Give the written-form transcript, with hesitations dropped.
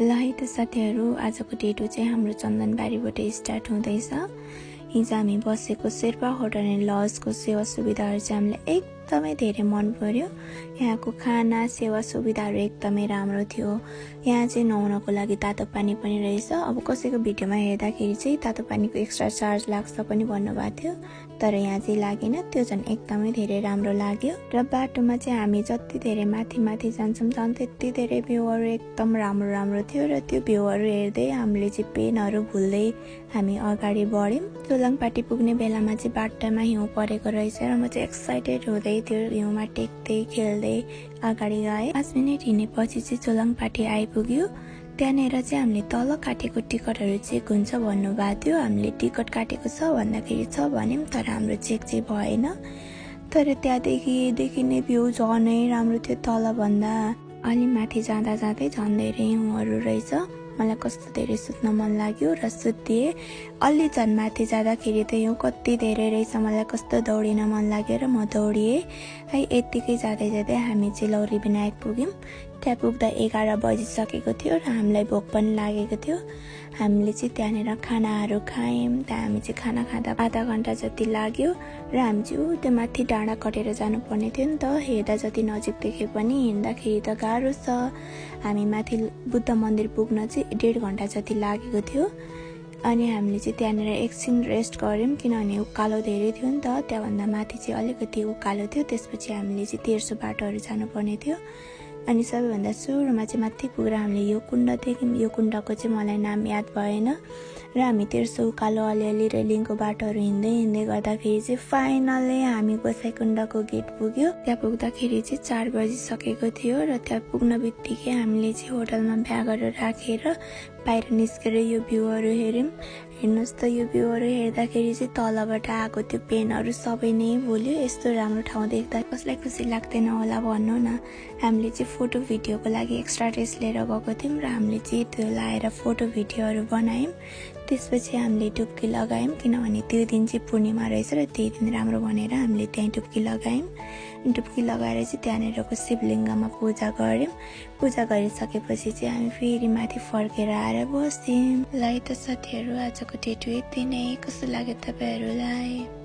ल है त साथीहरू, आजको डेटो चाहिँ हाम्रो चन्दनबारीबाट स्टार्ट हुँदैछ। हिजो हामी बसेको शेर्पा होटल एन्ड लजको सेवा सुविधाहरू चाहिँ हामीलाई एकदमै धेरै मन पर्यो। यहाँको खाना सेवा सुविधाहरू एकदमै राम्रो थियो। यहाँ चाहिँ नुहाउनको लागि तातो पानी पनि रहेछ। अब कसैको भिडियोमा हेर्दाखेरि चाहिँ तातो पानीको एक्स्ट्रा चार्ज लाग्छ पनि भन्नुभएको थियो, तर यहाँ चाहिँ लागेन। त्यो झन् एकदमै धेरै राम्रो लाग्यो। र बाटोमा चाहिँ हामी जति धेरै माथि माथि जान्छौँ झन् त्यति धेरै भ्यूहरू एकदम राम्रो राम्रो थियो। र त्यो भ्यूहरू हेर्दै हामीले चाहिँ पेनहरू भुल्दै हामी अगाडि बढ्यौँ। चोलङपाटी पुग्ने बेलामा चाहिँ बाटोमा हिउँ परेको रहेछ र म चाहिँ एक्साइटेड हुँदै त्यो हिउँमा टेक्दै खेल्दै अगाडि गएँ। 5 मिनट हिँडेपछि चाहिँ चोलङपाटी आइपुग्यो। त्यहाँनिर चाहिँ हामीले तल काटेको टिकटहरू चेक हुन्छ भन्नुभएको थियो। हामीले टिकट काटेको छ भन्दाखेरि छ भन्यौँ, तर हाम्रो चेक चाहिँ भएन। तर त्यहाँदेखि नै भ्यू झनै राम्रो थियो। तलभन्दा अलि माथि जाँदा जाँदै झन् धेरै हिउँहरू रहेछ। मलाई कस्तो धेरै सुत्न मन लाग्यो र सुत्दिएँ। अलि झन् माथि जाँदाखेरि त हिउँ कति धेरै रहेछ, मलाई कस्तो दौडिन मन लाग्यो र म दौडिएँ है। यत्तिकै जाँदै जाँदै हामी चाहिँ लौरी विनायक पुग्यौँ। त्यहाँ पुग्दा 11 बजिसकेको थियो र हामीलाई भोक पनि लागेको थियो। हामीले चाहिँ त्यहाँनिर खानाहरू खायौँ। त्यहाँ हामी चाहिँ खाना खाँदा आधा घन्टा जति लाग्यो र हामी चाहिँ त्यो माथि डाँडा कटेर जानुपर्ने थियो नि त। हेर्दा जति नजिक देखे पनि हिँड्दाखेरि त गाह्रो छ। हामी माथि बुद्ध मन्दिर पुग्न चाहिँ 1.5 घन्टा जति लागेको थियो। अनि हामीले चाहिँ त्यहाँनिर एकछिन रेस्ट गऱ्यौँ, किनभने उकालो धेरै थियो नि त। त्यहाँभन्दा माथि चाहिँ अलिकति उकालो थियो। त्यसपछि हामीले चाहिँ तेर्सो बाटोहरू जानुपर्ने थियो। अनि सबैभन्दा सुरुमा चाहिँ माथि पुगेर हामीले यो कुण्ड देख्यौँ। यो कुण्डको चाहिँ मलाई नाम याद भएन र हामी तेर्सो उकालो अलिअलि रेलिङको बाटोहरू हिँड्दै गर्दाखेरि चाहिँ फाइनली हामी गोसाइकुण्डको गेट पुग्यो। त्यहाँ पुग्दाखेरि चाहिँ 4 बजिसकेको थियो र त्यहाँ पुग्न बित्तिकै हामीले चाहिँ होटलमा ब्यागहरू राखेर बाहिर निस्केर यो भ्यूहरू हेऱ्यौँ। हेर्नुहोस् त, यो भ्यूहरू हेर्दाखेरि चाहिँ तलबाट आएको त्यो पेनहरू सबै नै भुल्यो। यस्तो राम्रो ठाउँ देख्दा कसलाई खुसी लाग्दैन होला भन्नु न। हामीले चाहिँ फोटो भिडियोको लागि एक्स्ट्रा ड्रेस लिएर गएको थियौँ र हामीले चाहिँ त्यो लाएर फोटो भिडियोहरू बनायौँ। त्यसपछि हामीले डुब्की लगायौँ, किनभने त्यो दिन चाहिँ पूर्णिमा रहेछ र त्यही दिन राम्रो भनेर हामीले त्यहीँ डुब्की लगायौँ। डुब्की लगाएर चाहिँ त्यहाँनिरको शिवलिङ्गमा पूजा गऱ्यौँ। पूजा गरिसकेपछि चाहिँ हामी फेरि माथि फर्केर आएर बस्यौँ। ल त साथीहरू, आजको डेट यति नै। कस्तो लाग्यो तपाईँहरूलाई?